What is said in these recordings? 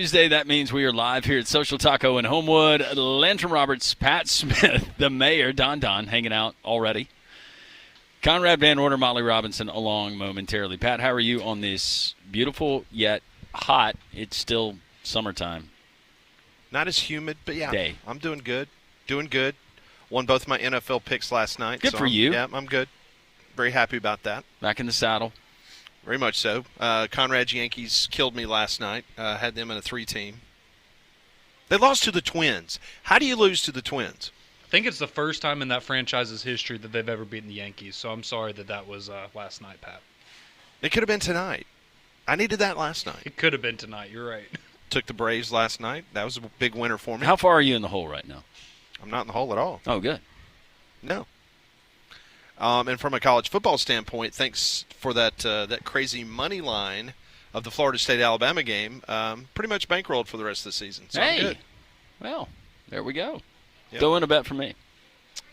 Tuesday, that means we are live here at Social Taco in Homewood. Lantern Roberts, Pat Smith, the mayor, Don hanging out already. Conrad Van Order, Molly Robinson along momentarily. Pat, how are you on this beautiful yet hot, it's still summertime Not as humid, but yeah, day? I'm doing good. Doing good. Won both my NFL picks last night. Good for you. Yeah, I'm good. Very happy about that. Back in the saddle. Very much so. Conrad's Yankees killed me last night. Had them in a 3-team. They lost to the Twins. How do you lose to the Twins? I think it's the first time in that franchise's history that they've ever beaten the Yankees, so I'm sorry that was last night, Pat. It could have been tonight. I needed that last night. It could have been tonight, you're right. Took the Braves last night. That was a big winner for me. How far are you in the hole right now? I'm not in the hole at all. Oh, good. No. And from a college football standpoint, thanks for that crazy money line of the Florida State-Alabama game, pretty much bankrolled for the rest of the season. So I'm good. Well, there we go. Yep. Throw in a bet for me.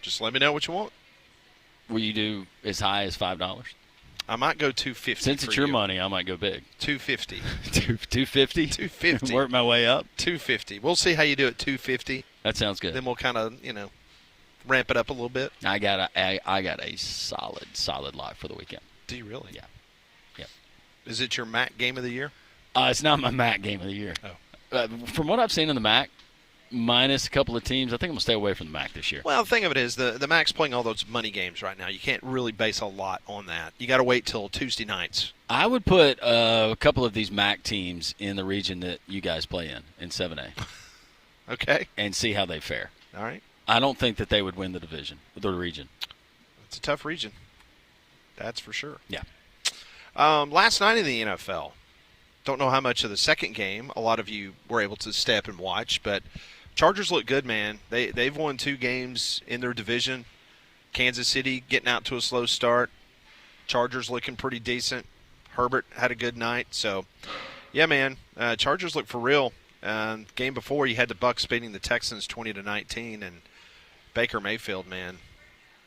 Just let me know what you want. Will you do as high as $5? I might go 250. Since it's for your you. money, I might go big. 250. 250? 250. Work my way up? 250. We'll see how you do at 250. That sounds good. Then we'll kind of, ramp it up a little bit. I got a solid lock for the weekend. Do you really? Yeah. Yep. Is it your MAC game of the year? It's not my MAC game of the year. Oh. From what I've seen in the MAC, minus a couple of teams, I think I'm going to stay away from the MAC this year. Well, the thing of it is the MAC's playing all those money games right now. You can't really base a lot on that. You got to wait till Tuesday nights. I would put a couple of these MAC teams in the region that you guys play in 7A. Okay. And see how they fare. All right. I don't think that they would win the region. It's a tough region. That's for sure. Yeah. Last night in the NFL, don't know how much of the second game a lot of you were able to stay up and watch, but Chargers look good, man. They've won 2 games in their division. Kansas City getting out to a slow start. Chargers looking pretty decent. Herbert had a good night. So, yeah, man, Chargers look for real. Game before, you had the Bucs beating the Texans 20-19, and Baker Mayfield, man,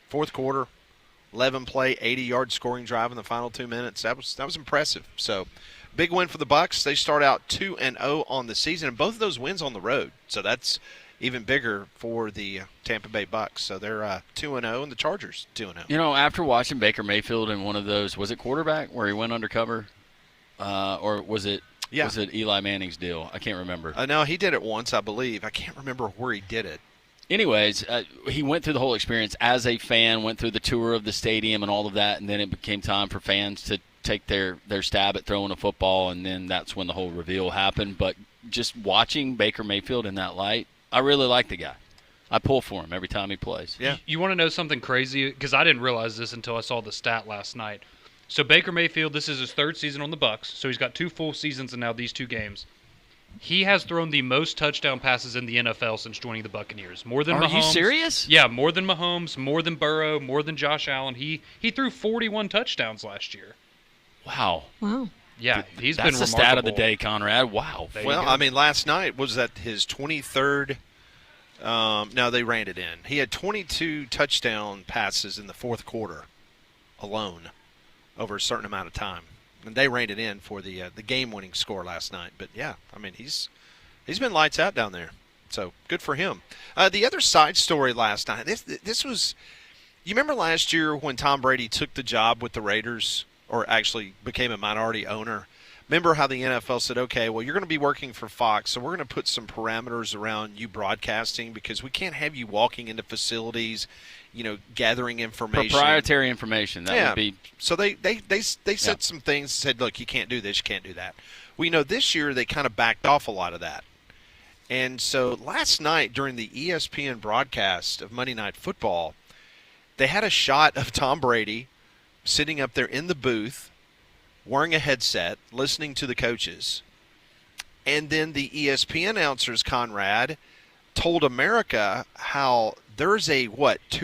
fourth quarter, 11-play, 80-yard scoring drive in the final 2 minutes. That was impressive. So, big win for the Bucs. They start out 2-0 on the season, and both of those wins on the road. So that's even bigger for the Tampa Bay Bucs. So they're 2-0, and the Chargers 2-0. You know, after watching Baker Mayfield in one of those, was it quarterback where he went undercover, or was it? Yeah. Was it Eli Manning's deal? I can't remember. No, he did it once, I believe. I can't remember where he did it. Anyways, he went through the whole experience as a fan, went through the tour of the stadium and all of that, and then it became time for fans to take their stab at throwing a football, and then that's when the whole reveal happened. But just watching Baker Mayfield in that light, I really like the guy. I pull for him every time he plays. Yeah. You want to know something crazy? Because I didn't realize this until I saw the stat last night. So Baker Mayfield, this is his 3rd season on the Bucs, so he's got 2 full seasons and now these 2 games. He has thrown the most touchdown passes in the NFL since joining the Buccaneers. More than Mahomes. Are you serious? Yeah, more than Mahomes, more than Burrow, more than Josh Allen. He threw 41 touchdowns last year. Wow. Yeah, he's been remarkable. That's the stat of the day, Conrad. Wow. Well, I mean, last night was that his 23rd. No, they ran it in. He had 22 touchdown passes in the fourth quarter alone over a certain amount of time. And they ran it in for the game-winning score last night. But, yeah, I mean, he's been lights out down there. So, good for him. The other side story last night, this was – you remember last year when Tom Brady took the job with the Raiders, or actually became a minority owner? Remember how the NFL said, okay, well, you're going to be working for Fox, so we're going to put some parameters around you broadcasting because we can't have you walking into facilities, gathering information. Proprietary information. That would be. So they said some things, said, look, you can't do this, you can't do that. Well, this year they kind of backed off a lot of that. And so last night during the ESPN broadcast of Monday Night Football, they had a shot of Tom Brady sitting up there in the booth, wearing a headset, listening to the coaches. And then the ESPN announcers, Conrad, told America how there's 2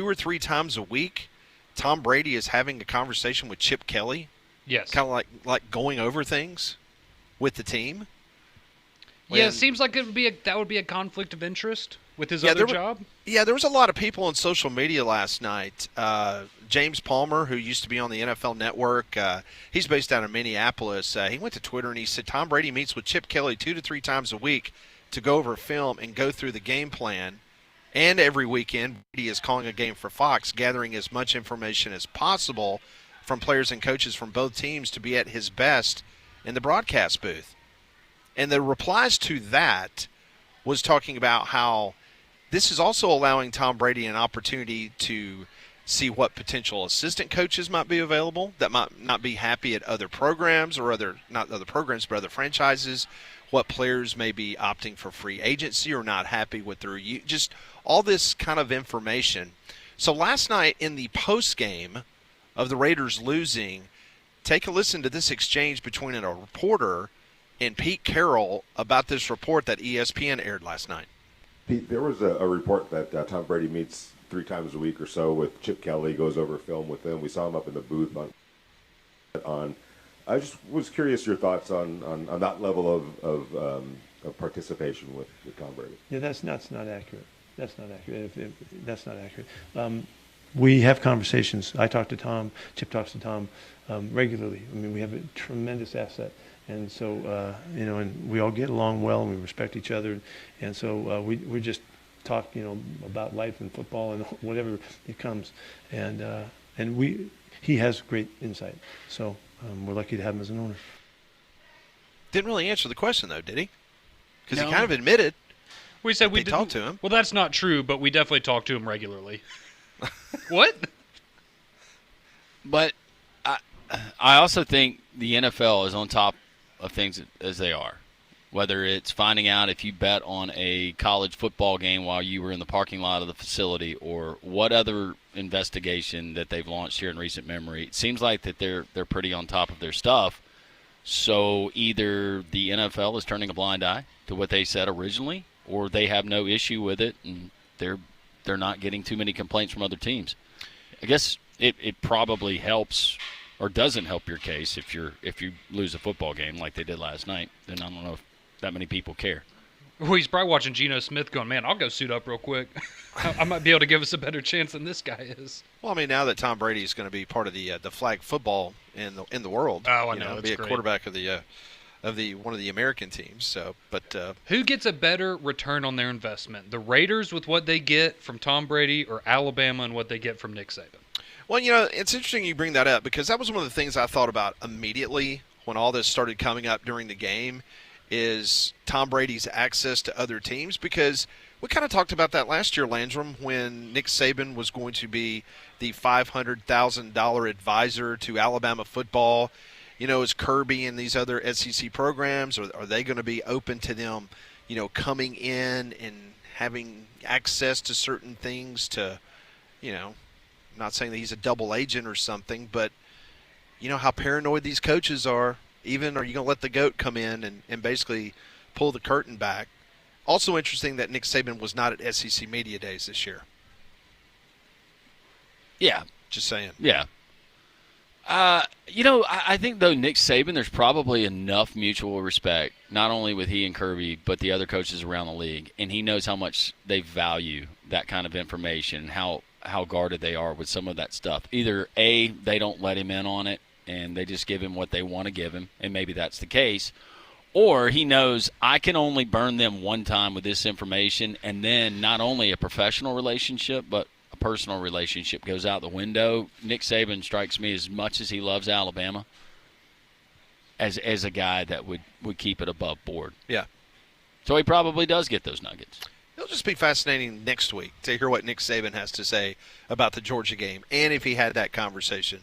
or 3 times a week Tom Brady is having a conversation with Chip Kelly. Yes. Kind of like going over things with the team. Yeah, it seems like that would be a conflict of interest with his other job. Yeah, there was a lot of people on social media last night. James Palmer, who used to be on the NFL Network, he's based out of Minneapolis. He went to Twitter and he said Tom Brady meets with Chip Kelly 2 to 3 times a week to go over film and go through the game plan. And every weekend, Brady is calling a game for Fox, gathering as much information as possible from players and coaches from both teams to be at his best in the broadcast booth. And the replies to that was talking about how this is also allowing Tom Brady an opportunity to see what potential assistant coaches might be available that might not be happy at other programs or not other programs, but other franchises, what players may be opting for free agency or not happy with their just all this kind of information. So last night in the post game of the Raiders losing, take a listen to this exchange between a reporter and Pete Carroll about this report that ESPN aired last night. Pete, there was a report that Tom Brady meets 3 times a week or so with Chip Kelly, goes over film with him. We saw him up in the booth on. I just was curious your thoughts on that level of participation with Tom Brady. Yeah, that's not accurate. That's not accurate. That's not accurate. We have conversations. I talk to Tom. Chip talks to Tom regularly. I mean, we have a tremendous asset. And so, and we all get along well, and we respect each other. And so we just talk, about life and football and whatever it comes. And he has great insight. So we're lucky to have him as an owner. Didn't really answer the question, though, did he? Because No. he kind of admitted We said we they talked to him. Well, that's not true, but we definitely talk to him regularly. What? But I also think the NFL is on top of things as they are. Whether it's finding out if you bet on a college football game while you were in the parking lot of the facility or what other investigation that they've launched here in recent memory, it seems like that they're pretty on top of their stuff. So either the NFL is turning a blind eye to what they said originally, or they have no issue with it and they're not getting too many complaints from other teams. I guess it probably helps or doesn't help your case if you lose a football game like they did last night. Then I don't know if that many people care. Well, he's probably watching Geno Smith going, man, I'll go suit up real quick. I might be able to give us a better chance than this guy is. Well, I mean, now that Tom Brady is going to be part of the flag football in the world, Oh, I know, be a great. quarterback of the one of the American teams. So, but Who gets a better return on their investment? The Raiders with what they get from Tom Brady or Alabama and what they get from Nick Saban? well, it's interesting you bring that up because that was one of the things I thought about immediately when all this started coming up during the game. Is Tom Brady's access to other teams, because we kind of talked about that last year, Landrum, when Nick Saban was going to be the $500,000 advisor to Alabama football. Is Kirby and these other SEC programs, are they going to be open to them, coming in and having access to certain things to, I'm not saying that he's a double agent or something, but how paranoid these coaches are. Even are you going to let the GOAT come in and basically pull the curtain back? Also interesting that Nick Saban was not at SEC Media Days this year. Yeah. Just saying. Yeah. I think, though, Nick Saban, there's probably enough mutual respect, not only with he and Kirby, but the other coaches around the league. And he knows how much they value that kind of information, how guarded they are with some of that stuff. Either, A, they don't let him in on it, and they just give him what they want to give him, and maybe that's the case. Or he knows I can only burn them one time with this information, and then not only a professional relationship, but a personal relationship goes out the window. Nick Saban strikes me, as much as he loves Alabama, as a guy that would keep it above board. Yeah. So he probably does get those nuggets. It'll just be fascinating next week to hear what Nick Saban has to say about the Georgia game, and if he had that conversation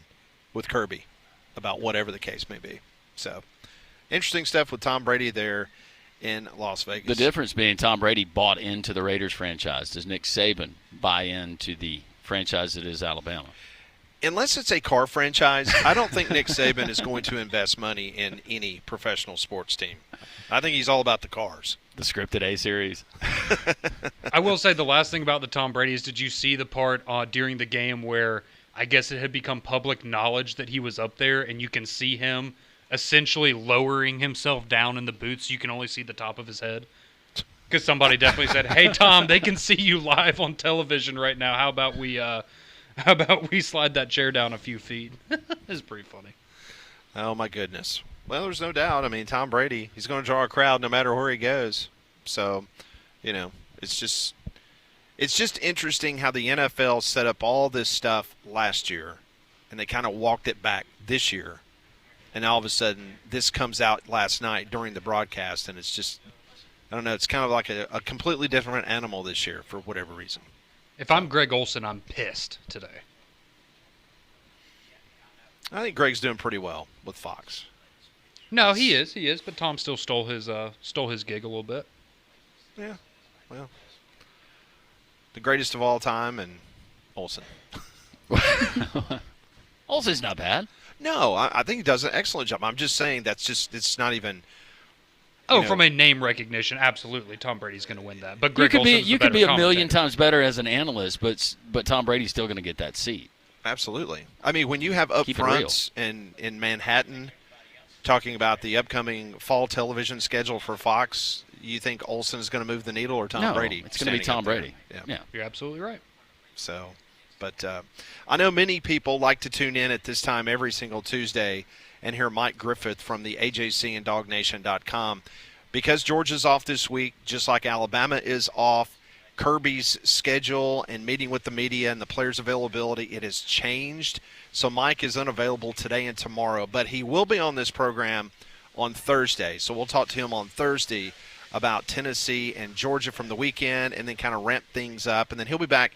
with Kirby about whatever the case may be. So, interesting stuff with Tom Brady there in Las Vegas. The difference being Tom Brady bought into the Raiders franchise. Does Nick Saban buy into the franchise that is Alabama? Unless it's a car franchise, I don't think Nick Saban is going to invest money in any professional sports team. I think he's all about the cars. The scripted A series. I will say the last thing about the Tom Brady is, did you see the part during the game where I guess it had become public knowledge that he was up there, and you can see him essentially lowering himself down in the booth so you can only see the top of his head. Because somebody definitely said, "Hey Tom, they can see you live on television right now. How about we slide that chair down a few feet?" It's pretty funny. Oh my goodness. Well, there's no doubt. I mean, Tom Brady, he's going to draw a crowd no matter where he goes. So, it's just interesting how the NFL set up all this stuff last year, and they kind of walked it back this year. And all of a sudden, this comes out last night during the broadcast, and it's just, I don't know, it's kind of like a completely different animal this year for whatever reason. If I'm Greg Olson, I'm pissed today. I think Greg's doing pretty well with Fox. No, he is, but Tom still stole his gig a little bit. Yeah, well, the greatest of all time, and Olsen. Olsen's not bad. No, I think he does an excellent job. I'm just saying it's not even. From a name recognition, absolutely, Tom Brady's going to win that. But You Greg could Olson's be the better a million commentator. times better as an analyst, but Tom Brady's still going to get that seat. Absolutely. I mean, when you have Keep it real. upfronts in Manhattan talking about the upcoming fall television schedule for Fox, you think Olsen is going to move the needle or Tom Brady? It's going to be standing Tom up there? Brady. Yeah. You're absolutely right. So, but I know many people like to tune in at this time every single Tuesday and hear Mike Griffith from the AJC and DogNation.com. Because Georgia's off this week, just like Alabama is off, Kirby's schedule and meeting with the media and the players' availability, it has changed. So Mike is unavailable today and tomorrow, but he will be on this program on Thursday. So we'll talk to him on Thursday about Tennessee and Georgia from the weekend and then kind of ramp things up. And then he'll be back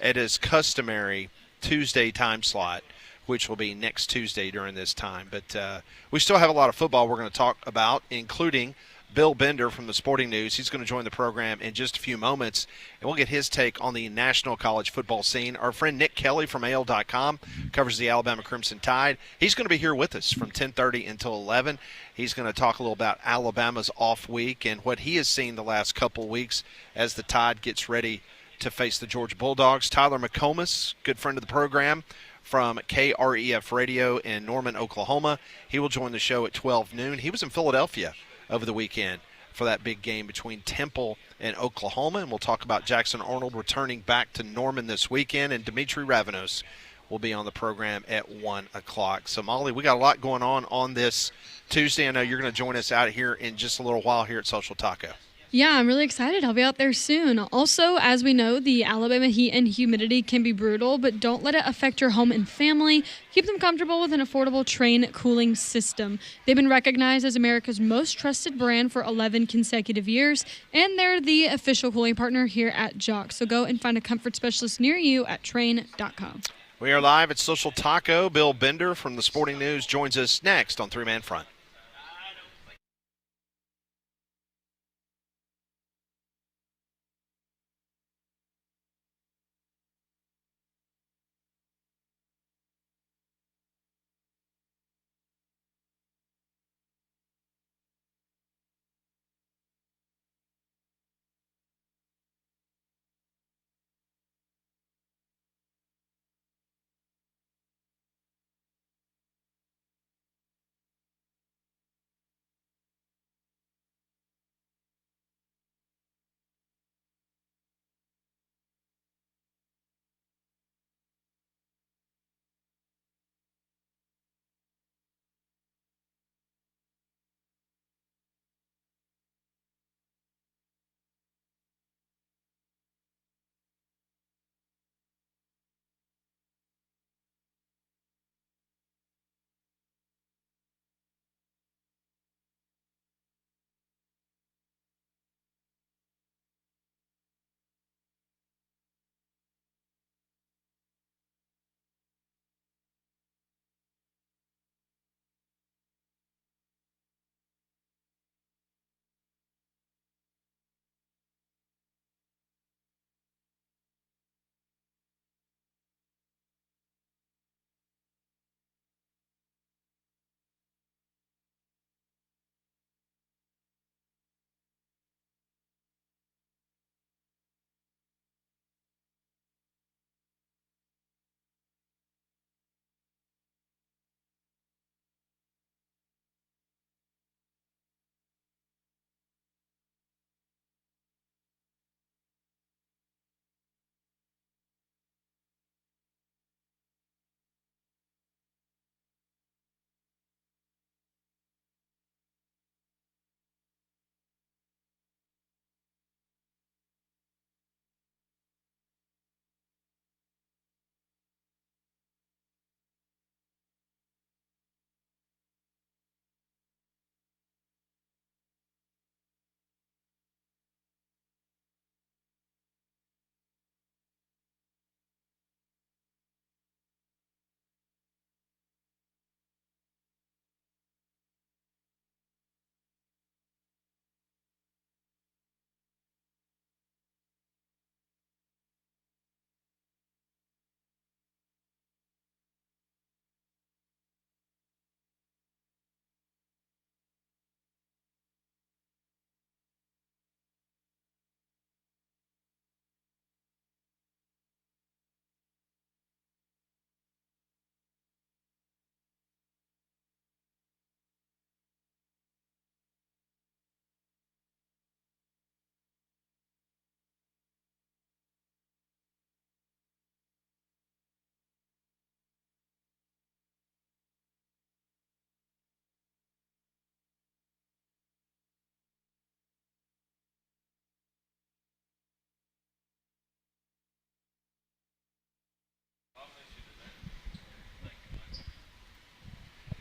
at his customary Tuesday time slot, which will be next Tuesday during this time. But we still have a lot of football we're going to talk about, including Bill Bender from the Sporting News. He's going to join the program in just a few moments, and we'll get his take on the national college football scene. Our friend Nick Kelly from AL.com covers the Alabama Crimson Tide. He's going to be here with us from 10:30 until 11. He's going to talk a little about Alabama's off week and what he has seen the last couple weeks as the Tide gets ready to face the Georgia Bulldogs. Tyler McComas, good friend of the program, from KREF Radio in Norman, Oklahoma. He will join the show at 12 noon. He was in Philadelphia over the weekend for that big game between Temple and Oklahoma. And we'll talk about Jackson Arnold returning back to Norman this weekend. And Dimitri Ravanos will be on the program at 1 o'clock. So, Molly, we got a lot going on this Tuesday. I know you're going to join us out here in just a little while here at Social Taco. Yeah, I'm really excited. I'll be out there soon. Also, as we know, the Alabama heat and humidity can be brutal, but don't let it affect your home and family. Keep them comfortable with an affordable Trane cooling system. They've been recognized as America's most trusted brand for 11 consecutive years, and they're the official cooling partner here at Jock. So go and find a comfort specialist near you at Trane.com. We are live at Social Taco. Bill Bender from the Sporting News joins us next on Three Man Front.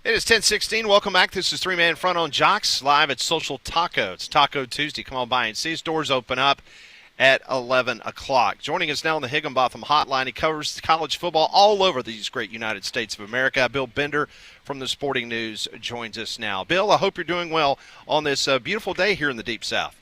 It is 10:16. Welcome back. This is Three Man Front on Jocks, live at Social Taco. It's Taco Tuesday. Come on by and see us. Doors open up at 11 o'clock. Joining us now on the Higginbotham Hotline, he covers college football all over these great United States of America. Bill Bender from the Sporting News joins us now. Bill, I hope you're doing well on this beautiful day here in the Deep South.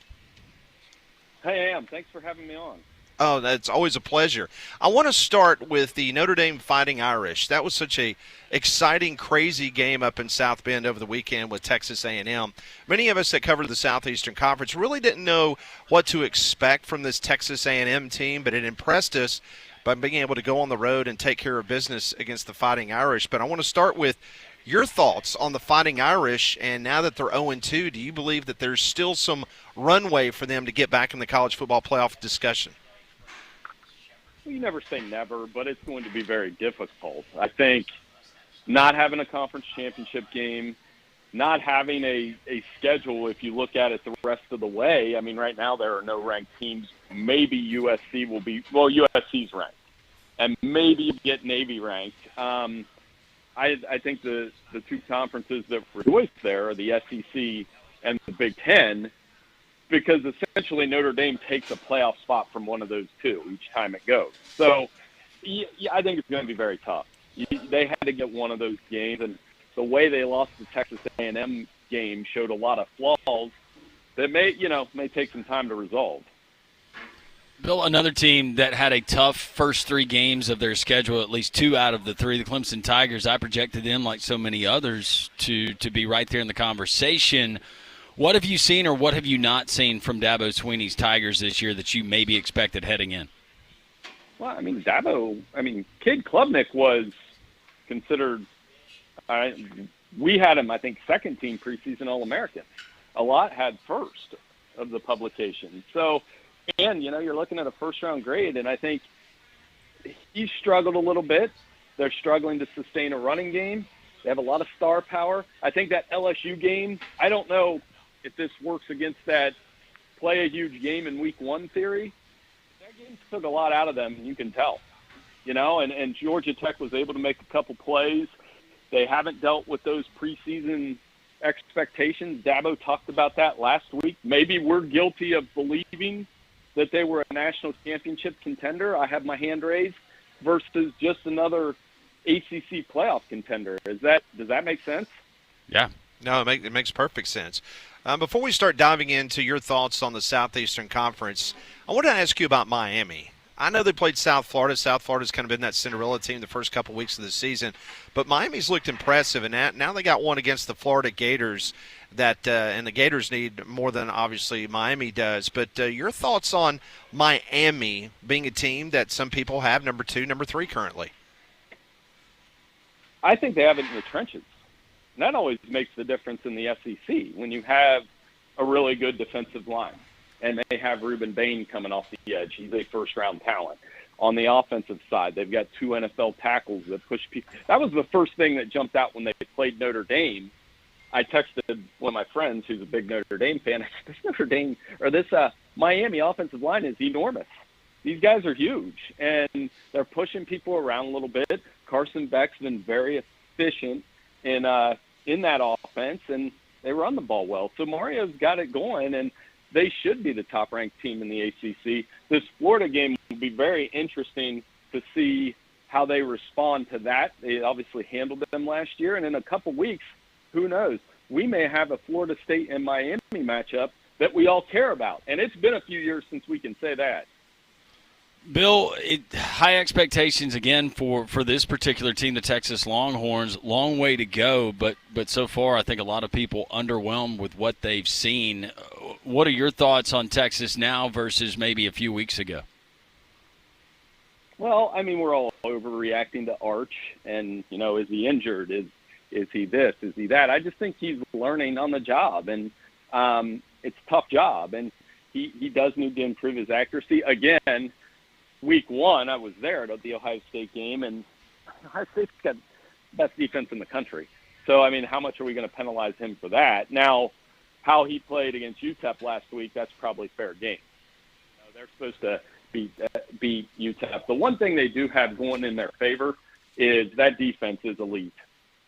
Hey, Am. Thanks for having me on. Oh, that's always a pleasure. I want to start with the Notre Dame Fighting Irish. That was such a exciting, crazy game up in South Bend over the weekend with Texas A&M. Many of us that covered the Southeastern Conference really didn't know what to expect from this Texas A&M team, but it impressed us by being able to go on the road and take care of business against the Fighting Irish. But I want to start with your thoughts on the Fighting Irish, and now that they're 0-2, do you believe that there's still some runway for them to get back in the college football playoff discussion? Well, you never say never, but it's going to be very difficult. I think not having a conference championship game, not having a schedule, if you look at it the rest of the way, I mean, right now there are no ranked teams. Maybe USC will be – well, USC's ranked. And maybe you get Navy ranked. I think the two conferences that rejoice there are the SEC and the Big Ten, because essentially Notre Dame takes a playoff spot from one of those two each time it goes. So yeah, I think it's going to be very tough. They had to get one of those games, and the way they lost the Texas A&M game showed a lot of flaws that may take some time to resolve. Bill, another team that had a tough first three games of their schedule, at least two out of the three, the Clemson Tigers, I projected them, like so many others, to be right there in the conversation. What have you seen or what have you not seen from Dabo Swinney's Tigers this year that you maybe expected heading in? Well, I mean, Cade Klubnik was considered we had him, I think, second team preseason All-American. A lot had first of the publication. So, and, you're looking at a first-round grade, and I think he struggled a little bit. They're struggling to sustain a running game. They have a lot of star power. I think that LSU game, I don't know if this works against that play a huge game in week one theory. That game took a lot out of them, and you can tell. And Georgia Tech was able to make a couple plays. They haven't dealt with those preseason expectations. Dabo talked about that last week. Maybe we're guilty of believing that they were a national championship contender. I have my hand raised versus just another ACC playoff contender. Does that make sense? Yeah. No, it makes perfect sense. Before we start diving into your thoughts on the Southeastern Conference, I want to ask you about Miami. I know they played South Florida. South Florida's kind of been that Cinderella team the first couple weeks of the season, but Miami's looked impressive, and now they got one against the Florida Gators and the Gators need more than obviously Miami does. But your thoughts on Miami being a team that some people have number 2, number 3 currently? I think they have it in the trenches. And that always makes the difference in the SEC when you have a really good defensive line. And they have Reuben Bain coming off the edge. He's a first-round talent. On the offensive side, they've got 2 NFL tackles that push people. That was the first thing that jumped out when they played Notre Dame. I texted one of my friends who's a big Notre Dame fan. I said, this Miami offensive line is enormous. These guys are huge, and they're pushing people around a little bit. Carson Beck's been very efficient in that offense, and they run the ball well. So Mario's got it going, and they should be the top-ranked team in the ACC. This Florida game will be very interesting to see how they respond to that. They obviously handled them last year, and in a couple weeks, who knows? We may have a Florida State and Miami matchup that we all care about, and it's been a few years since we can say that. Bill, high expectations again for this particular team, the Texas Longhorns. Long way to go, but so far I think a lot of people underwhelmed with what they've seen. What are your thoughts on Texas now versus maybe a few weeks ago? Well, I mean, we're all overreacting to Arch, and, is he injured? Is he this? Is he that? I just think he's learning on the job, and it's a tough job, and he does need to improve his accuracy. Again, week one, I was there at the Ohio State game, and Ohio State's got the best defense in the country. So, I mean, how much are we going to penalize him for that? Now, how he played against UTEP last week, that's probably fair game. They're supposed to beat UTEP. The one thing they do have going in their favor is that defense is elite.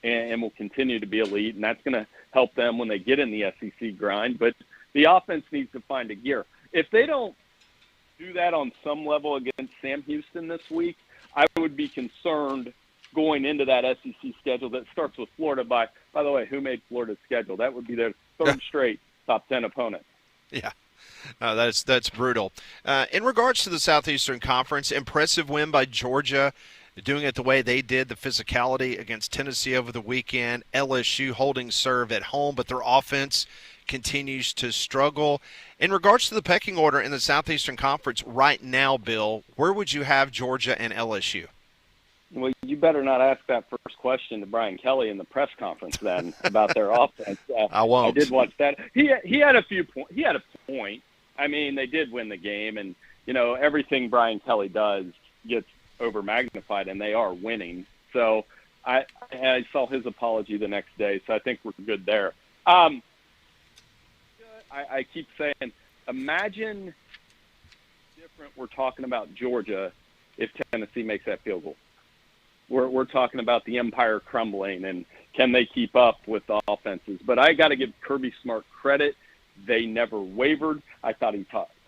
and will continue to be elite, and that's going to help them when they get in the SEC grind. But the offense needs to find a gear. If they don't do that on some level against Sam Houston this week, I would be concerned going into that SEC schedule that starts with Florida. By the way, who made Florida's schedule? That would be their third straight top 10 opponent. Yeah. That's brutal. In regards to the Southeastern Conference, impressive win by Georgia, doing it the way they did, the physicality against Tennessee over the weekend. LSU holding serve at home, but their offense continues to struggle. In regards to the pecking order in the Southeastern Conference right now, Bill, where would you have Georgia and LSU? Well, you better not ask that first question to Brian Kelly in the press conference then about their offense. I won't. I did watch that. He had a he had a point. I mean, they did win the game, and everything Brian Kelly does gets over magnified, and they are winning. So I saw his apology the next day, so I think we're good there. I keep saying, imagine different we're talking about Georgia if Tennessee makes that field goal. We're talking about the empire crumbling and can they keep up with the offenses. But I got to give Kirby Smart credit. They never wavered. I thought he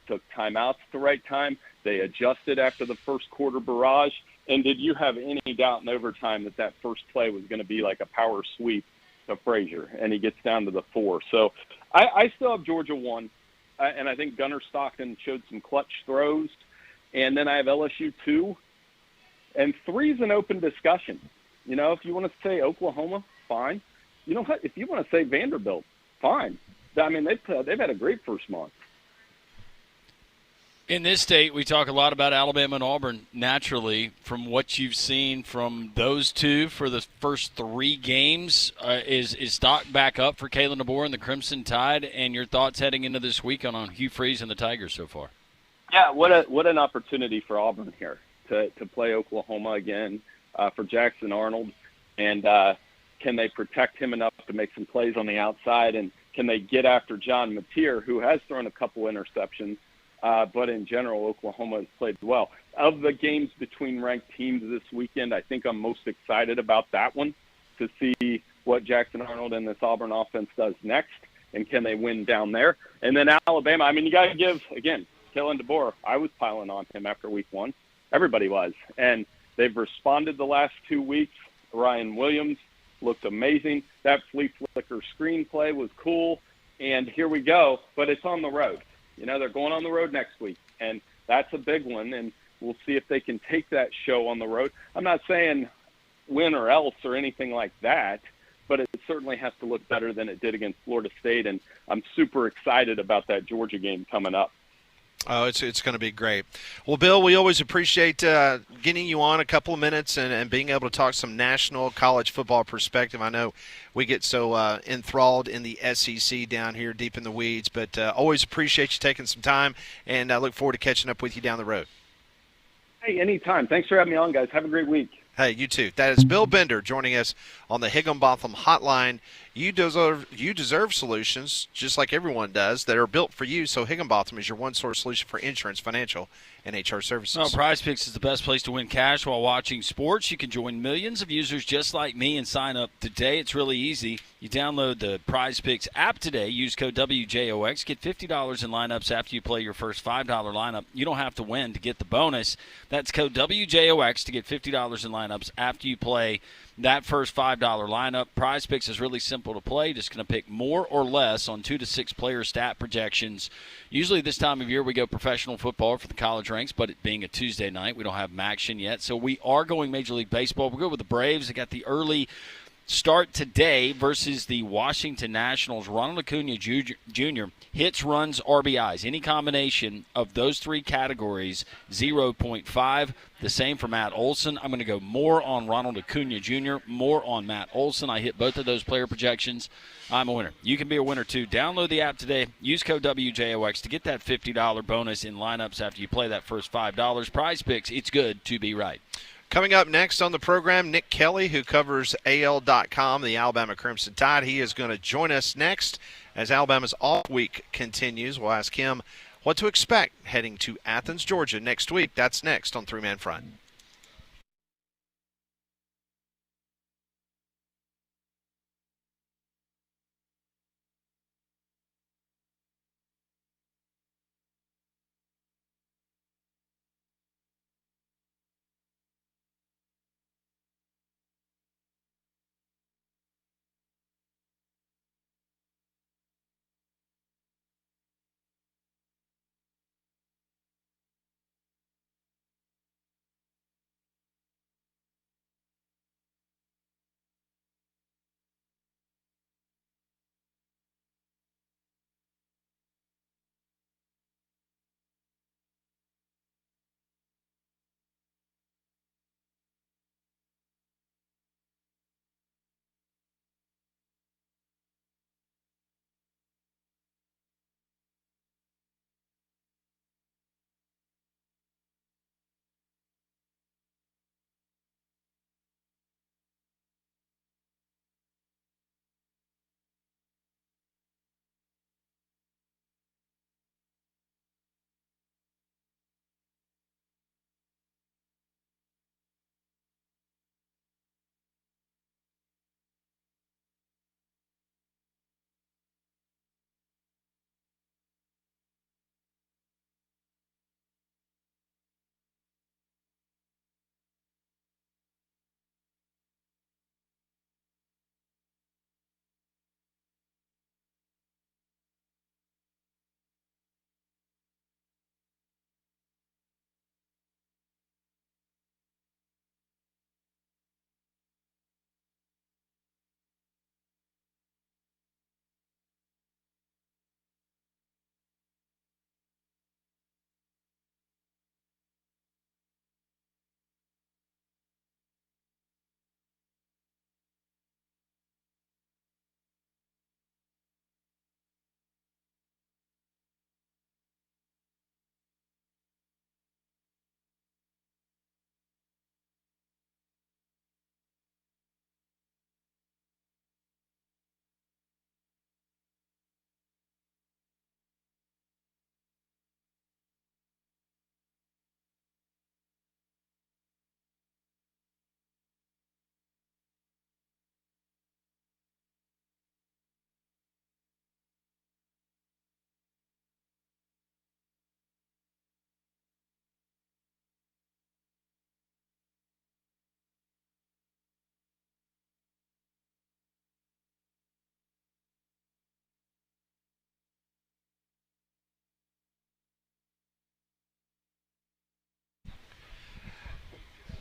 took timeouts at the right time. They adjusted after the first quarter barrage. And did you have any doubt in overtime that first play was going to be like a power sweep to Frazier? And he gets down to the 4. So I still have Georgia 1. And I think Gunnar Stockton showed some clutch throws. And then I have LSU 2. And 3 is an open discussion. If you want to say Oklahoma, fine. You know what? If you want to say Vanderbilt, fine. I mean, they've had a great first month. In this state, we talk a lot about Alabama and Auburn. Naturally, from what you've seen from those two for the first 3 games, is stock back up for Kalen DeBoer and the Crimson Tide? And your thoughts heading into this week on Hugh Freeze and the Tigers so far? Yeah, what an opportunity for Auburn here to play Oklahoma again, for Jackson Arnold. And can they protect him enough to make some plays on the outside? And can they get after John Mateer, who has thrown a couple interceptions? But in general, Oklahoma has played well. Of the games between ranked teams this weekend, I think I'm most excited about that one, to see what Jackson Arnold and this Auburn offense does next, and can they win down there. And then Alabama, I mean, you got to give, again, Kalen DeBoer, I was piling on him after week 1. Everybody was. And they've responded the last 2 weeks. Ryan Williams looked amazing. That flea flicker screenplay was cool. And here we go. But it's on the road. They're going on the road next week. And that's a big one. And we'll see if they can take that show on the road. I'm not saying win or else or anything like that, but it certainly has to look better than it did against Florida State. And I'm super excited about that Georgia game coming up. Oh, it's going to be great. Well, Bill, we always appreciate getting you on a couple of minutes and being able to talk some national college football perspective. I know we get so enthralled in the SEC down here deep in the weeds, but always appreciate you taking some time, and I look forward to catching up with you down the road. Hey, anytime. Thanks for having me on, guys. Have a great week. Hey, you too. That is Bill Bender joining us on the Higginbotham Hotline. You deserve solutions, just like everyone does, that are built for you. So Higginbotham is your one-source solution for insurance, financial, and HR services. Well, Prize Picks is the best place to win cash while watching sports. You can join millions of users just like me and sign up today. It's really easy. You download the Prize Picks app today. Use code WJOX. Get $50 in lineups after you play your first $5 lineup. You don't have to win to get the bonus. That's code WJOX to get $50 in lineups after you play that first $5 lineup. Prize Picks is really simple to play. Just going to pick more or less on 2 to 6 player stat projections. Usually this time of year we go professional football for the college ranks, but it being a Tuesday night, we don't have action yet. So we are going Major League Baseball. We'll go with the Braves. They got the early start today versus the Washington Nationals. Ronald Acuna Jr. hits, runs, RBIs. Any combination of those 3 categories, 0.5. The same for Matt Olson. I'm going to go more on Ronald Acuna Jr., more on Matt Olson. I hit both of those player projections. I'm a winner. You can be a winner too. Download the app today. Use code WJOX to get that $50 bonus in lineups after you play that first $5. Prize Picks, it's good to be right. Coming up next on the program, Nick Kelly, who covers AL.com, the Alabama Crimson Tide. He is going to join us next as Alabama's off week continues. We'll ask him what to expect heading to Athens, Georgia next week. That's next on Three Man Front.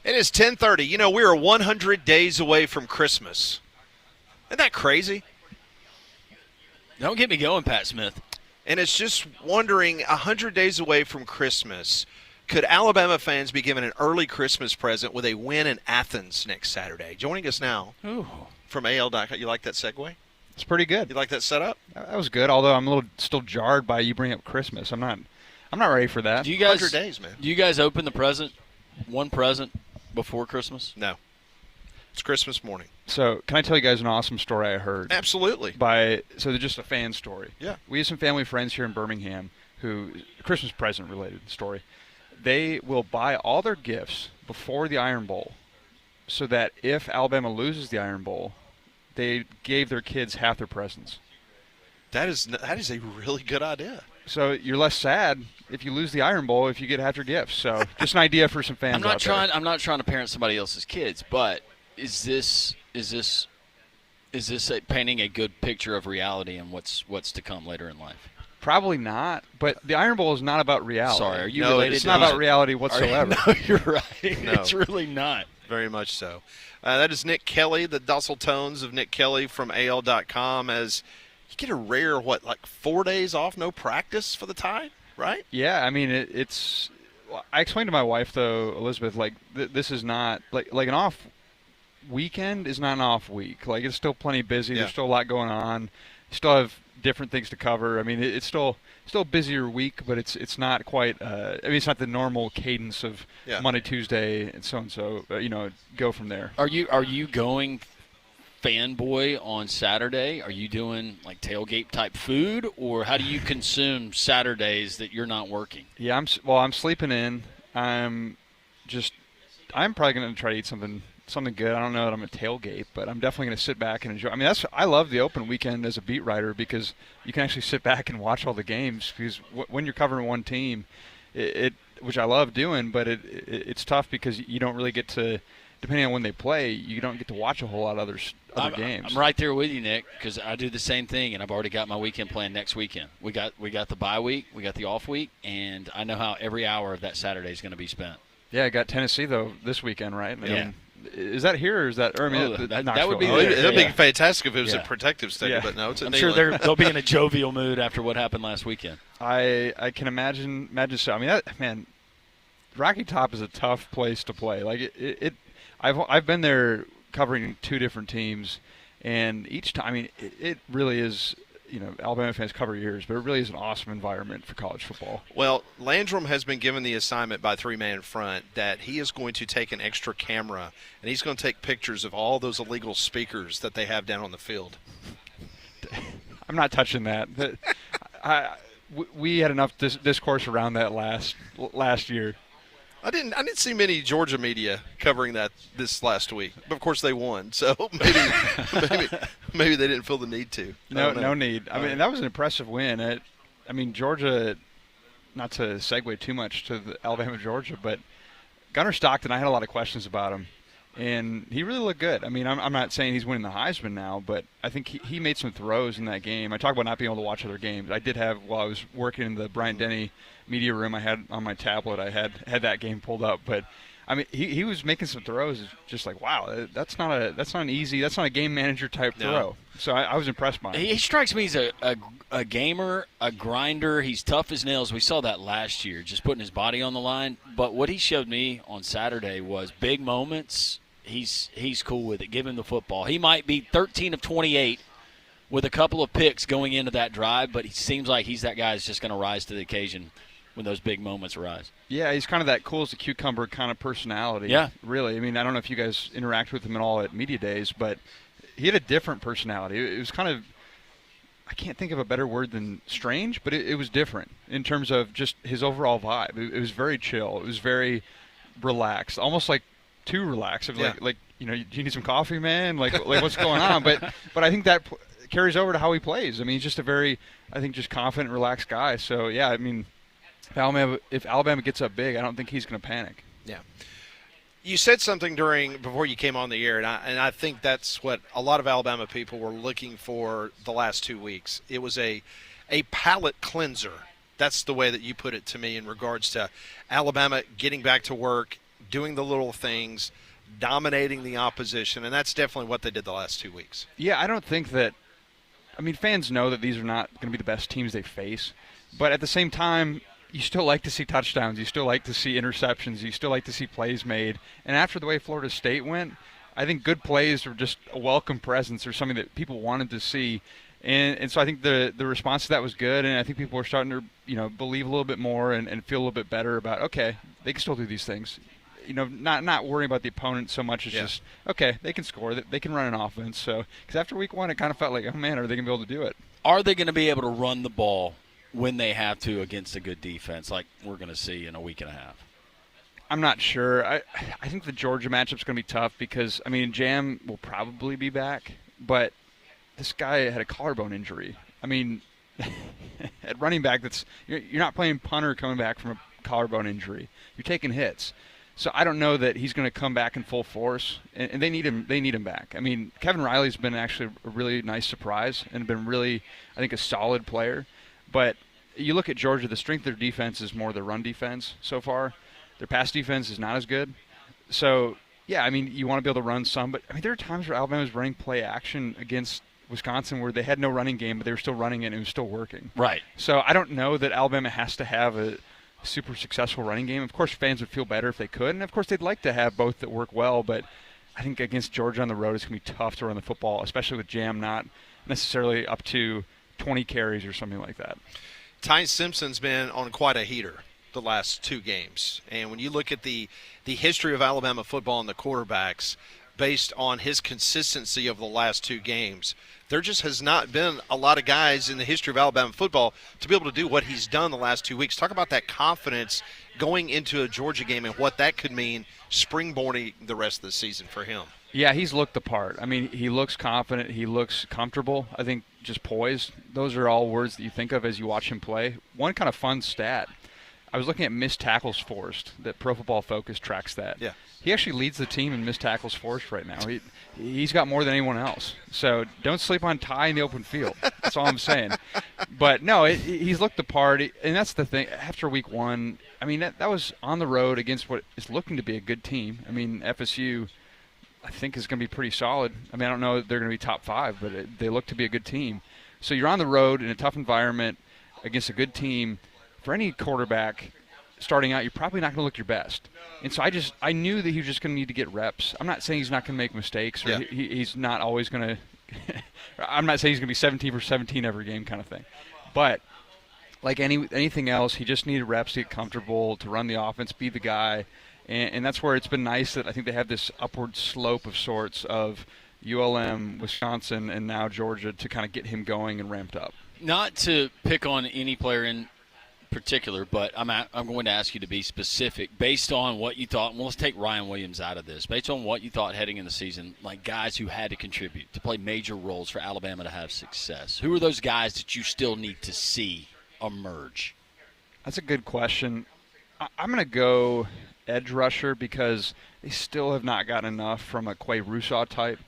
It is 10:30. You know, we are 100 days away from Christmas. Isn't that crazy? Don't get me going, Pat Smith. And it's just wondering, 100 days away from Christmas, could Alabama fans be given an early Christmas present with a win in Athens next Saturday? Joining us now from AL.com. You like that segue? It's pretty good. You like that setup? That was good, although I'm a little still jarred by you bringing up Christmas. I'm not ready for that. Do you guys 100 days, man. Do you guys open the present, one present before Christmas? No. It's Christmas morning. So, can I tell you guys an awesome story I heard? Absolutely. So they're just a fan story. Yeah. We have some family friends here in Birmingham who, Christmas present related story. They will buy all their gifts before the Iron Bowl so that if Alabama loses the Iron Bowl, they gave their kids half their presents. That is a really good idea. So you're less sad if you lose the Iron Bowl if you get half your gifts. So just an idea for some fans I'm not out there. I'm not trying to parent somebody else's kids, but is this painting a good picture of reality and what's to come later in life? Probably not, but the Iron Bowl is not about reality. Sorry, are you No, related? It's to not these- about reality whatsoever. No, you're right. No. It's really not. Very much so. That is Nick Kelly, the dustle tones of Nick Kelly from AL.com. As you get a rare, 4 days off, no practice for the Tide, right? Yeah, I mean it's. I explained to my wife though, Elizabeth, this is not like an off weekend is not an off week. Like it's still plenty busy. Yeah. There's still a lot going on. You still have different things to cover. I mean, it's still a busier week, but it's not quite. It's not the normal cadence of Monday, Tuesday, and so. Go from there. Are you going fanboy on Saturday? Are you doing like tailgate type food, or how do you consume Saturdays that you're not working? Yeah, I'm sleeping in. I'm probably going to try to eat something good. I don't know that I'm a tailgate, but I'm definitely going to sit back and enjoy. I mean, I love the open weekend as a beat writer because you can actually sit back and watch all the games. Because when you're covering one team, which I love doing, but it's tough because you don't really get to, depending on when they play, you don't get to watch a whole lot of other games. I'm right there with you, Nick, because I do the same thing, and I've already got my weekend planned next weekend. We got the bye week, we got the off week, and I know how every hour of that Saturday is going to be spent. Yeah, I got Tennessee though this weekend, right? Yeah. Is that here or is that? Or, I mean, that would be That'd there. be fantastic if it was Yeah. a protective stadium, but no, it's a I'm sure they'll be in a jovial mood after what happened last weekend. I can imagine so. I mean, Rocky Top is a tough place to play. Like I've been there covering two different teams, and each time, I mean, it really is. Alabama fans cover years, but it really is an awesome environment for college football. Well, Landrum has been given the assignment by Three Man Front that he is going to take an extra camera, and he's going to take pictures of all those illegal speakers that they have down on the field. I'm not touching that. We had enough discourse around that last year. I didn't see many Georgia media covering that this last week, but of course they won, so maybe they didn't feel the need to. No need. I mean, that was an impressive win. Georgia. Not to segue too much to the Alabama-Georgia, but Gunnar Stockton, I had a lot of questions about him, and he really looked good. I mean, I'm not saying he's winning the Heisman now, but I think he made some throws in that game. I talk about not being able to watch other games. I did have, while I was working in the Bryant-Denny media room, I had on my tablet, I had that game pulled up, but I mean, he was making some throws, just like, wow, that's not a game manager type throw. So I was impressed by him. He strikes me as a gamer, a grinder. He's tough as nails. We saw that last year, just putting his body on the line. But what he showed me on Saturday was big moments. He's cool with it. Give him the football. He might be 13 of 28 with a couple of picks going into that drive, but he seems like he's that guy that's just going to rise to the occasion when those big moments arise. Yeah, he's kind of that cool as a cucumber kind of personality. Yeah. Really. I mean, I don't know if you guys interact with him at all at media days, but he had a different personality. It was kind of, I can't think of a better word than strange, but it was different in terms of just his overall vibe. It was very chill. It was very relaxed, almost like too relaxed. Yeah. Like, do you need some coffee, man? Like what's going on? But I think that carries over to how he plays. I mean, he's just a very, I think, just confident, relaxed guy. So, yeah, I mean, if Alabama gets up big, I don't think he's going to panic. Yeah. You said something before you came on the air, and I think that's what a lot of Alabama people were looking for the last 2 weeks. It was a palate cleanser. That's the way that you put it to me in regards to Alabama getting back to work, doing the little things, dominating the opposition, and that's definitely what they did the last 2 weeks. Yeah, I don't think that – I mean, fans know that these are not going to be the best teams they face. But at the same time, you still like to see touchdowns. You still like to see interceptions. You still like to see plays made. And after the way Florida State went, I think good plays were just a welcome presence or something that people wanted to see. And so I think the response to that was good, and I think people were starting to believe a little bit more and feel a little bit better about, okay, they can still do these things. Not worrying about the opponent so much as just, okay, they can score, they can run an offense. So, because after week 1, it kind of felt like, oh, man, are they going to be able to do it? Are they going to be able to run the ball when they have to against a good defense like we're going to see in a week and a half? I'm not sure. I think the Georgia matchup's going to be tough because, Jam will probably be back, but this guy had a collarbone injury. At running back, you're not playing punter coming back from a collarbone injury. You're taking hits. So I don't know that he's going to come back in full force, and they need him. They need him back. Kevin Riley's been actually a really nice surprise and been really, I think, a solid player. But you look at Georgia, the strength of their defense is more their run defense so far. Their pass defense is not as good. So yeah, you want to be able to run some, but there are times where Alabama's running play action against Wisconsin where they had no running game, but they were still running it and it was still working. Right. So I don't know that Alabama has to have a super successful running game. Of course, fans would feel better if they could, and of course they'd like to have both that work well, but I think against Georgia on the road it's going to be tough to run the football, especially with Jam not necessarily up to 20 carries or something like that. Ty Simpson's been on quite a heater the last 2 games, and when you look at the history of Alabama football and the quarterbacks based on his consistency of the last 2 games, there just has not been a lot of guys in the history of Alabama football to be able to do what he's done the last 2 weeks. Talk about that confidence going into a Georgia game and what that could mean springboarding the rest of the season for him. Yeah, he's looked the part. He looks confident. He looks comfortable. I think just poised. Those are all words that you think of as you watch him play. One kind of fun stat, I was looking at missed tackles forced, that Pro Football Focus tracks that. Yeah. He actually leads the team in missed tackles forced right now. He's got more than anyone else. So don't sleep on Ty in the open field. That's all I'm saying. But no, he's looked the part, and that's the thing. After week 1, that was on the road against what is looking to be a good team. FSU, I think, is going to be pretty solid. I don't know if they're going to be top 5, but they look to be a good team. So you're on the road in a tough environment against a good team. For any quarterback starting out, you're probably not going to look your best. And so I knew that he was just going to need to get reps. I'm not saying he's not going to make mistakes or he's not always going to – I'm not saying he's going to be 17 for 17 every game kind of thing. But like anything else, he just needed reps to get comfortable, to run the offense, be the guy. And that's where it's been nice that I think they have this upward slope of sorts of ULM, Wisconsin, and now Georgia to kind of get him going and ramped up. Not to pick on any player in particular, but I'm going to ask you to be specific based on what you thought. Well, let's take Ryan Williams out of this. Based on what you thought heading in the season, like guys who had to contribute, to play major roles for Alabama to have success. Who are those guys that you still need to see emerge? That's a good question. I'm going to go edge rusher because they still have not gotten enough from a Quay Rousseau type.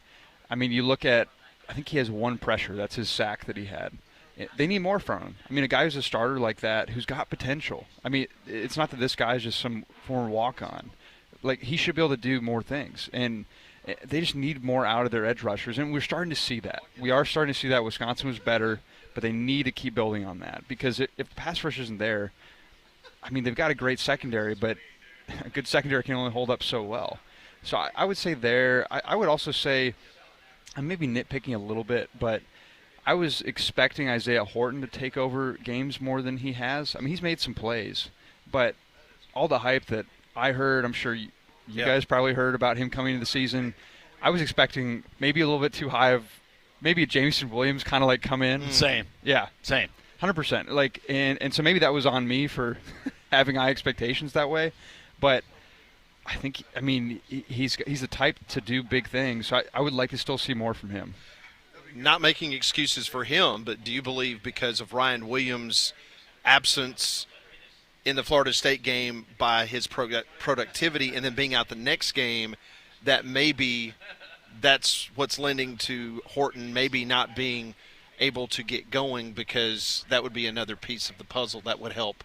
You look at, I think he has 1 pressure. That's his sack that he had. They need more from him. A guy who's a starter like that who's got potential. It's not that this guy is just some former walk-on. He should be able to do more things. And they just need more out of their edge rushers. And we're starting to see that. We are starting to see that. Wisconsin was better, but they need to keep building on that. Because if the pass rush isn't there, they've got a great secondary, but a good secondary can only hold up so well. So I would say there. I would also say, I'm maybe nitpicking a little bit, but I was expecting Isaiah Horton to take over games more than he has. He's made some plays, but all the hype that I heard, I'm sure you guys probably heard about him coming into the season, I was expecting maybe a little bit too high of maybe a Jameson Williams kind of come in. Same. Yeah. Same. 100%. And so maybe that was on me for having high expectations that way, but I think, he's the type to do big things, so I would like to still see more from him. Not making excuses for him, but do you believe because of Ryan Williams' absence in the Florida State game by his productivity and then being out the next game, that maybe that's what's lending to Horton maybe not being able to get going, because that would be another piece of the puzzle that would help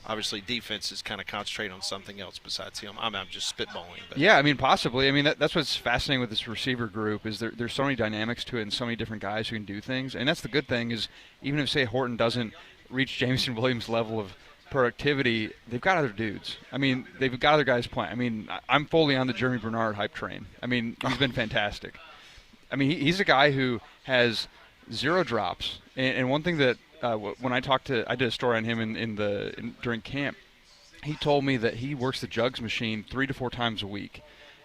Obviously, defense is kind of concentrate on something else besides him. I'm just spitballing. But. Yeah, I mean, possibly. I mean, that's what's fascinating with this receiver group is there's so many dynamics to it and so many different guys who can do things. And that's the good thing is even if, say, Horton doesn't reach Jameson Williams' level of productivity, they've got other dudes. I mean, they've got other guys playing. I mean, I'm fully on the Jeremy Bernard hype train. I mean, he's been fantastic. I mean, he's a guy who has 0 drops. And one thing that when I did a story on him during camp. He told me that he works the jugs machine 3 to 4 times a week,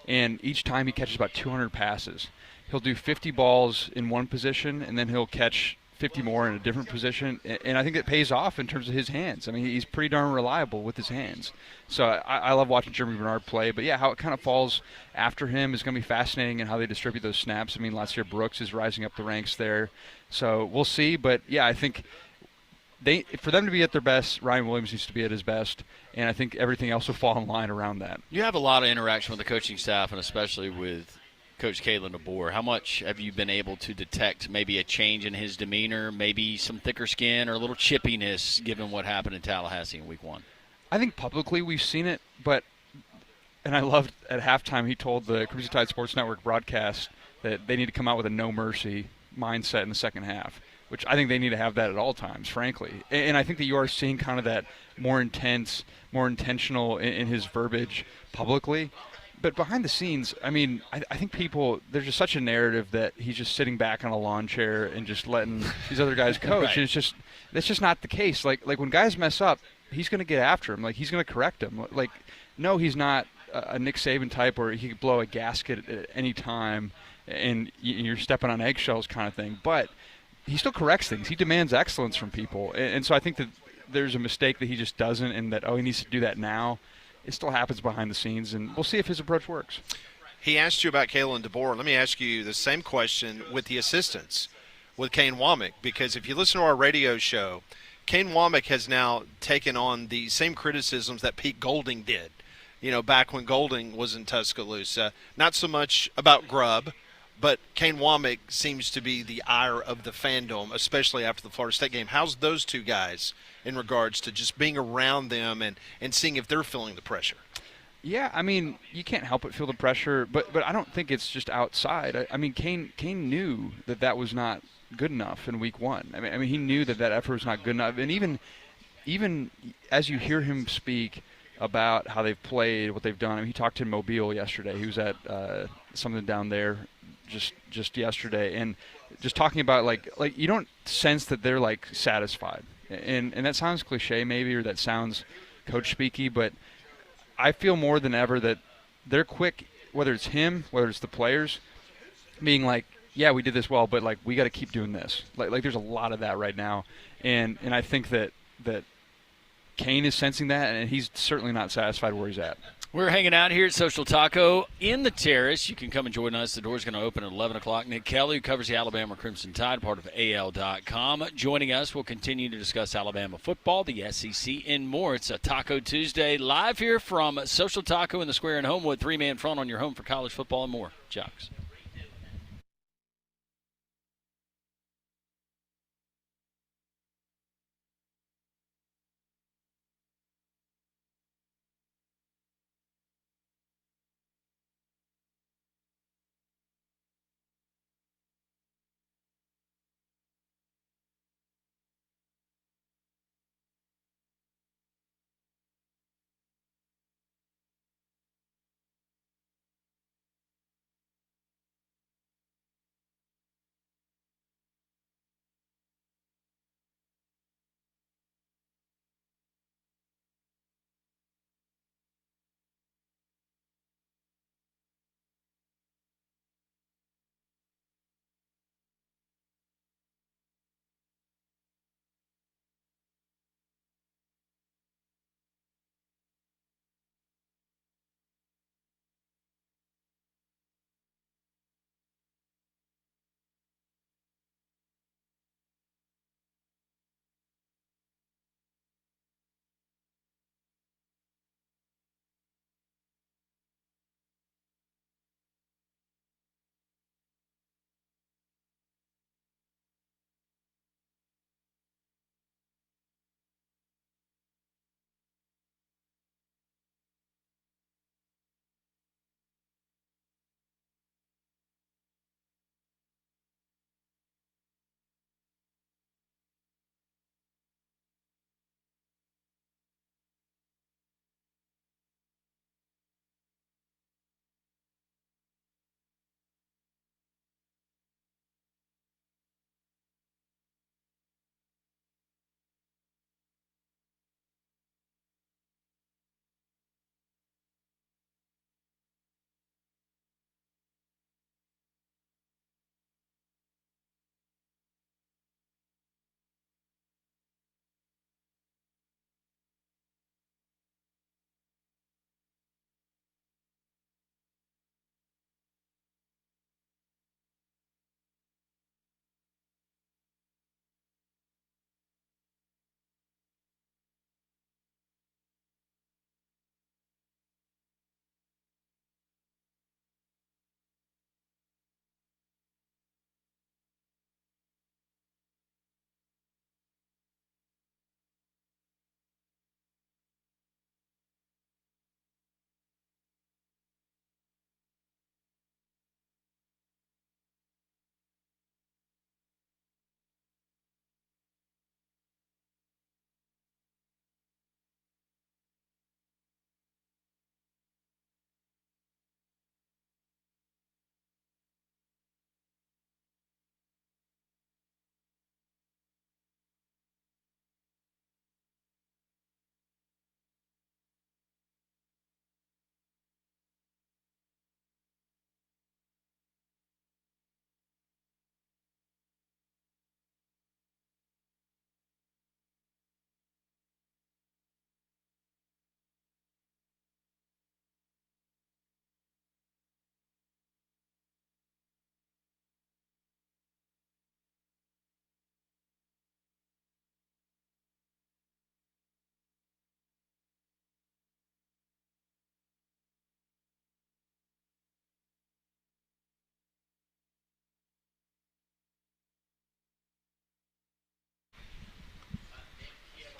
and each time he catches about 200 passes. He'll do 50 balls in one position, and then he'll catch 50 more in a different position, and I think it pays off in terms of his hands. I mean, he's pretty darn reliable with his hands. So I love watching Jeremy Bernard play, but yeah, how it kind of falls after him is going to be fascinating, and how they distribute those snaps. I mean, last year Brooks is rising up the ranks there, so we'll see. But yeah, I think for them to be at their best, Ryan Williams needs to be at his best, and I think everything else will fall in line around that. You have a lot of interaction with the coaching staff, and especially with Coach Kalen DeBoer. How much have you been able to detect maybe a change in his demeanor, maybe some thicker skin or a little chippiness given what happened in Tallahassee in week 1? I think publicly we've seen it, and I loved at halftime he told the Crimson Tide Sports Network broadcast that they need to come out with a no mercy mindset in the second half, which I think they need to have that at all times, frankly. And I think that you are seeing kind of that more intense, more intentional in his verbiage publicly. But behind the scenes, I mean, I think there's just such a narrative that he's just sitting back on a lawn chair and just letting these other guys coach. Right. And that's just not the case. Like when guys mess up, he's going to get after him. Like, he's going to correct them. Like, no, he's not a Nick Saban type where he could blow a gasket at any time and you're stepping on eggshells kind of thing. But he still corrects things. He demands excellence from people. And so I think that there's a mistake that he just doesn't, and that, he needs to do that now. It still happens behind the scenes, and we'll see if his approach works. He asked you about Kalen DeBoer. Let me ask you the same question with the assistants, with Kane Womack, because if you listen to our radio show, Kane Womack has now taken on the same criticisms that Pete Golding did, back when Golding was in Tuscaloosa. Not so much about Grubb, but Kane Womack seems to be the ire of the fandom, especially after the Florida State game. How's those two guys in regards to just being around them and seeing if they're feeling the pressure? Yeah, I mean, you can't help but feel the pressure, but I don't think it's just outside. I mean, Kane knew that was not good enough in week 1. I mean, he knew that effort was not good enough. And even as you hear him speak about how they've played, what they've done, I mean, he talked to Mobile yesterday. He was at something down there just yesterday, and just talking about like you don't sense that they're like satisfied, and that sounds cliche maybe, or that sounds coach speaky, but I feel more than ever that they're quick, whether it's him, whether it's the players, being like, yeah, we did this well, but like we got to keep doing this. Like there's a lot of that right now, and I think that Kane is sensing that, and he's certainly not satisfied where he's at. We're hanging out here at Social Taco in the Terrace. You can come and join us. The door's going to open at 11 o'clock. Nick Kelly, who covers the Alabama Crimson Tide, part of AL.com, joining us. We'll continue to discuss Alabama football, the SEC, and more. It's a Taco Tuesday live here from Social Taco in the Square in Homewood. 3-man front on your home for college football and more. Jocks.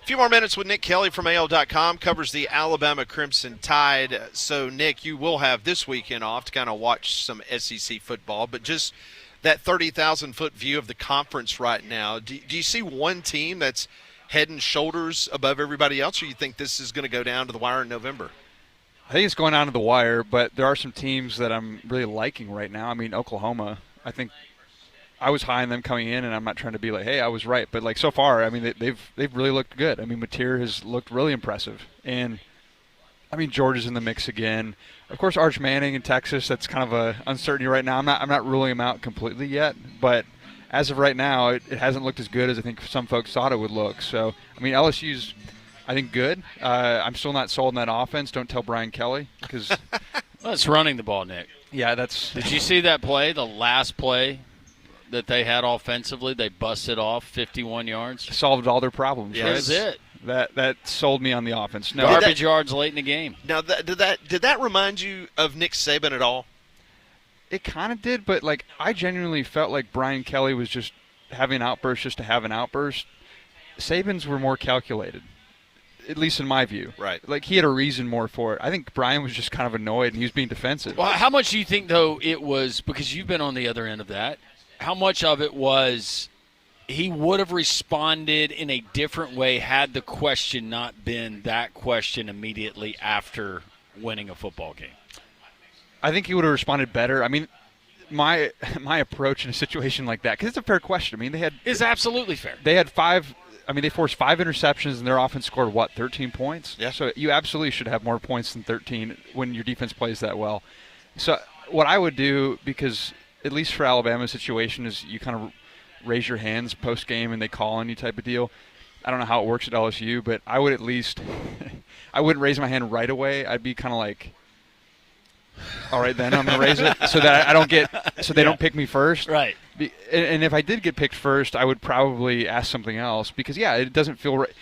A few more minutes with Nick Kelly from AL.com, covers the Alabama Crimson Tide. So, Nick, you will have this weekend off to kind of watch some SEC football, but just that 30,000-foot view of the conference right now, do you see one team that's head and shoulders above everybody else, or you think this is going to go down to the wire in November? I think it's going down to the wire, but there are some teams that I'm really liking right now. I mean, Oklahoma, I think I was high on them coming in, and I'm not trying to be like, hey, I was right. But, like, so far, I mean, they've really looked good. I mean, Mateer has looked really impressive. And, I mean, Georgia's in the mix again. Of course, Arch Manning in Texas, that's kind of a uncertainty right now. I'm not ruling him out completely yet. But as of right now, it hasn't looked as good as I think some folks thought it would look. So, I mean, LSU's, I think, good. I'm still not sold on that offense. Don't tell Brian Kelly. Because well, it's running the ball, Nick. Yeah, that's – Did you see that play, the last play that they had offensively? They busted off 51 yards. Solved all their problems. Yeah, right? that's it. That sold me on the offense. No, Garbage yards late in the game. Now, did that remind you of Nick Saban at all? It kind of did, but like I genuinely felt like Brian Kelly was just having an outburst just to have an outburst. Saban's were more calculated, at least in my view. Right. Like he had a reason more for it. I think Brian was just kind of annoyed and he was being defensive. Well, how much do you think, though, it was, because you've been on the other end of that, how much of it was he would have responded in a different way had the question not been that question immediately after winning a football game? I think he would have responded better. I mean, my approach in a situation like that, because it's a fair question. I mean, is absolutely fair. They had they forced 5 interceptions and their offense scored, 13 points? Yeah. So you absolutely should have more points than 13 when your defense plays that well. So what I would do, because at least for Alabama's situation, is you kind of raise your hands post-game and they call on you type of deal. I don't know how it works at LSU, but I would at least – I wouldn't raise my hand right away. I'd be kind of like, all right, then I'm going to raise it so that I don't get – so they don't pick me first. Right. And if I did get picked first, I would probably ask something else because, yeah, it doesn't feel right.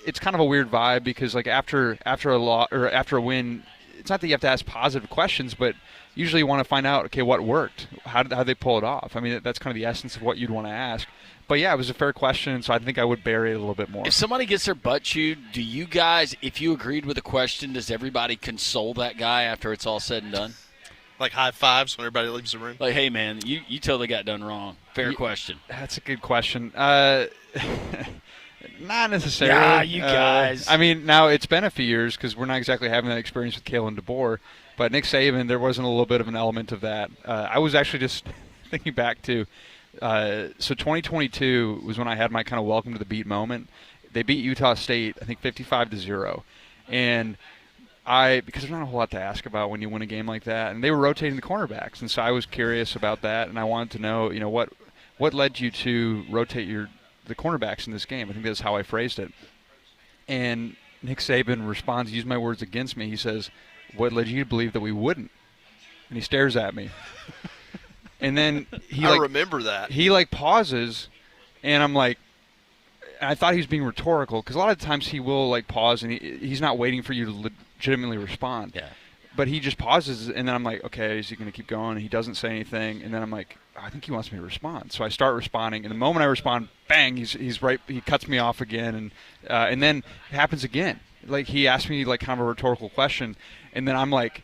It's kind of a weird vibe because, like, after a win, it's not that you have to ask positive questions, but usually you want to find out, okay, what worked? How did they pull it off? I mean, that's kind of the essence of what you'd want to ask. But, yeah, it was a fair question, so I think I would bury it a little bit more. If somebody gets their butt chewed, do you guys, if you agreed with a question, does everybody console that guy after it's all said and done? Like high fives when everybody leaves the room? Like, hey, man, you totally got done wrong. Fair question. That's a good question. Not necessarily. Yeah, you guys. I mean, now it's been a few years because we're not exactly having that experience with Kalen DeBoer. But Nick Saban, there wasn't a little bit of an element of that. I was actually just thinking back to so 2022 was when I had my kind of welcome to the beat moment. They beat Utah State, I think 55-0. And because there's not a whole lot to ask about when you win a game like that, and they were rotating the cornerbacks, and so I was curious about that, and I wanted to know, what led you to rotate the cornerbacks in this game? I think that's how I phrased it. And Nick Saban responds, used my words against me. He says, "What led you to believe that we wouldn't?" And he stares at me, and then I remember that he pauses, and I'm like. I thought he was being rhetorical because a lot of times he will pause and he's not waiting for you to legitimately respond. Yeah. But he just pauses and then I'm like, okay, is he going to keep going? And he doesn't say anything, and then I'm like, I think he wants me to respond. So I start responding, and the moment I respond, bang, he's right. He cuts me off again, and then it happens again. Like he asked me kind of a rhetorical question, and then I'm like,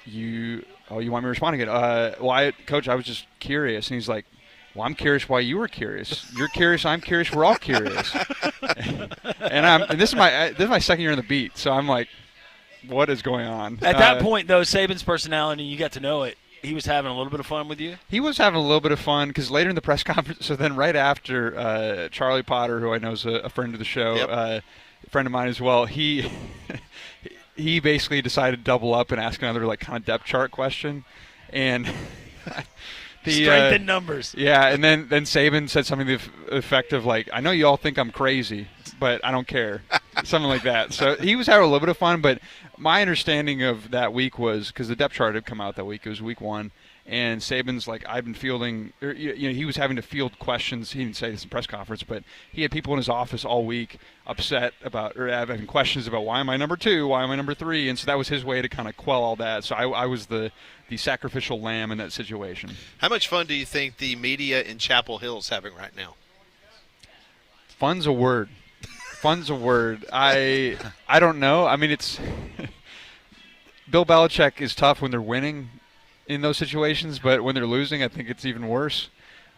you want me to respond again? Well, Coach, I was just curious, and he's like. Well, I'm curious why you were curious. You're curious. I'm curious. We're all curious. and this is my second year in the beat, so I'm like, what is going on? At that point, though, Saban's personality, you got to know it. He was having a little bit of fun with you? He was having a little bit of fun because later in the press conference, so then right after Charlie Potter, who I know is a friend of the show, yep. A friend of mine as well, he basically decided to double up and ask another kind of depth chart question. And – strength in numbers. Yeah, and then Saban said something to the effect of I know you all think I'm crazy, but I don't care. Something like that. So he was having a little bit of fun, but my understanding of that week was, because the depth chart had come out that week, it was week 1, and Saban's I've been fielding, he was having to field questions. He didn't say this in press conference, but he had people in his office all week upset about, or having questions about why am I number 2, why am I number 3, and so that was his way to kind of quell all that. So I was the sacrificial lamb in that situation. How much fun do you think the media in Chapel Hill is having right now? Fun's a word. Fun's a word. I don't know. I mean, it's Bill Belichick is tough when they're winning in those situations, but when they're losing, I think it's even worse.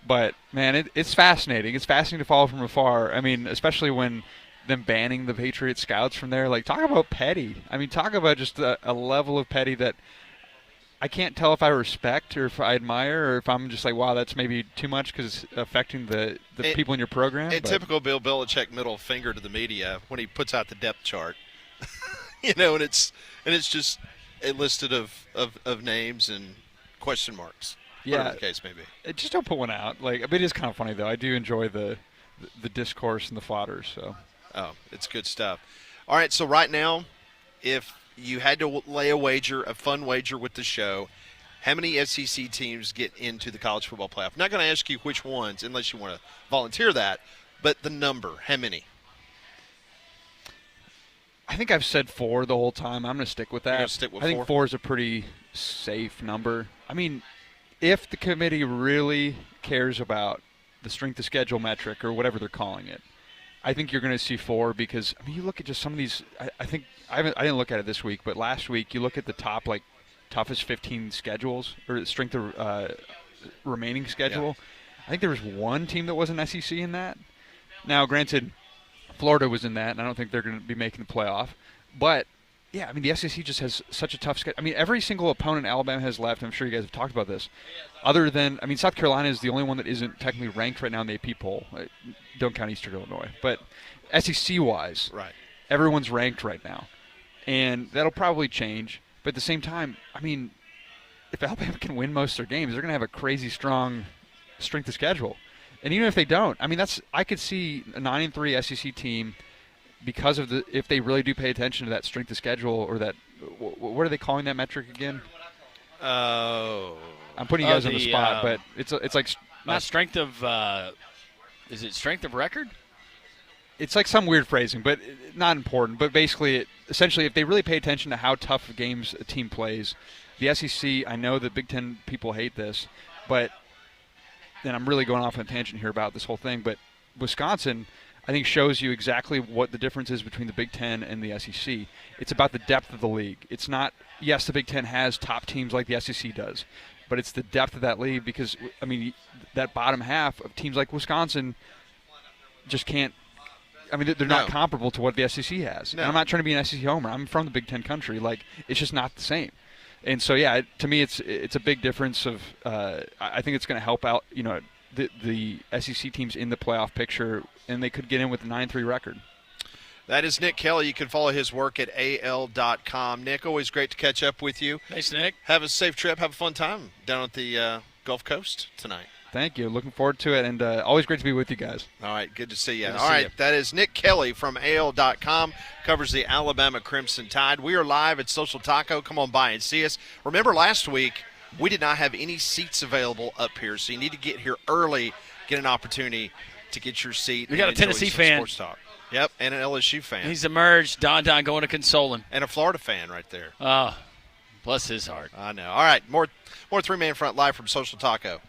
But, man, it's fascinating. It's fascinating to follow from afar. I mean, especially when them banning the Patriot scouts from there. Like, talk about petty. I mean, talk about just a level of petty that I can't tell if I respect or if I admire or if I'm just like, wow, that's maybe too much because it's affecting the people in your program. And typical Bill Belichick middle finger to the media when he puts out the depth chart. And it's just a listed of names and question marks. Whatever the case may be. Just don't put one out. Like, it is kind of funny though. I do enjoy the discourse and the fodder. So. Oh, it's good stuff. All right, so right now, if you had to lay a fun wager with the show, how many SEC teams get into the college football playoff? I'm not going to ask you which ones unless you want to volunteer that, but the number, how many? I think I've said 4 the whole time. I'm going to stick with that. You're gonna stick with I think 4 is a pretty safe number. I mean, if the committee really cares about the strength of schedule metric or whatever they're calling it, I think you're going to see 4 because, I mean, you look at just some of these. I think I didn't look at it this week, but last week you look at the top toughest 15 schedules or strength of remaining schedule. Yeah. I think there was one team that wasn't SEC in that. Now, granted, Florida was in that, and I don't think they're going to be making the playoff. But yeah, I mean, the SEC just has such a tough schedule. I mean, every single opponent Alabama has left. I'm sure you guys have talked about this. Other than, I mean, South Carolina is the only one that isn't technically ranked right now in the AP poll. Don't count Eastern Illinois. But SEC-wise, right, everyone's ranked right now. And that'll probably change. But at the same time, I mean, if Alabama can win most of their games, they're going to have a crazy strong strength of schedule. And even if they don't, I mean, I could see a 9-3 SEC team because of if they really do pay attention to that strength of schedule or that, what are they calling that metric again? Oh. I'm putting you guys on the spot, but it's like not strength of. Is it strength of record? It's like some weird phrasing, but not important. But basically, essentially, if they really pay attention to how tough games a team plays, the SEC. I know the Big Ten people hate this, but then I'm really going off on a tangent here about this whole thing. But Wisconsin, I think, shows you exactly what the difference is between the Big Ten and the SEC. It's about the depth of the league. It's not, yes, the Big Ten has top teams like the SEC does, but it's the depth of that league because, I mean, that bottom half of teams like Wisconsin just can't, I mean, they're not comparable to what the SEC has. No. And I'm not trying to be an SEC homer. I'm from the Big Ten country. Like, it's just not the same. And so, yeah, to me, it's a big difference of I think it's going to help out, the SEC teams in the playoff picture, and they could get in with a 9-3 record. That is Nick Kelly. You can follow his work at AL.com. Nick, always great to catch up with you. Thanks, Nick. Have a safe trip. Have a fun time down at the Gulf Coast tonight. Thank you. Looking forward to it, and always great to be with you guys. All right, good to see you. All right, that is Nick Kelly from AL.com, covers the Alabama Crimson Tide. We are live at Social Taco. Come on by and see us. Remember last week, we did not have any seats available up here, so you need to get here early, get an opportunity to get your seat. We got a Tennessee fan. Sports Talk. Yep, and an LSU fan. He's emerged. Don going to console him. And a Florida fan right there. Oh, bless his heart. I know. All right, more three-man front live from Social Taco.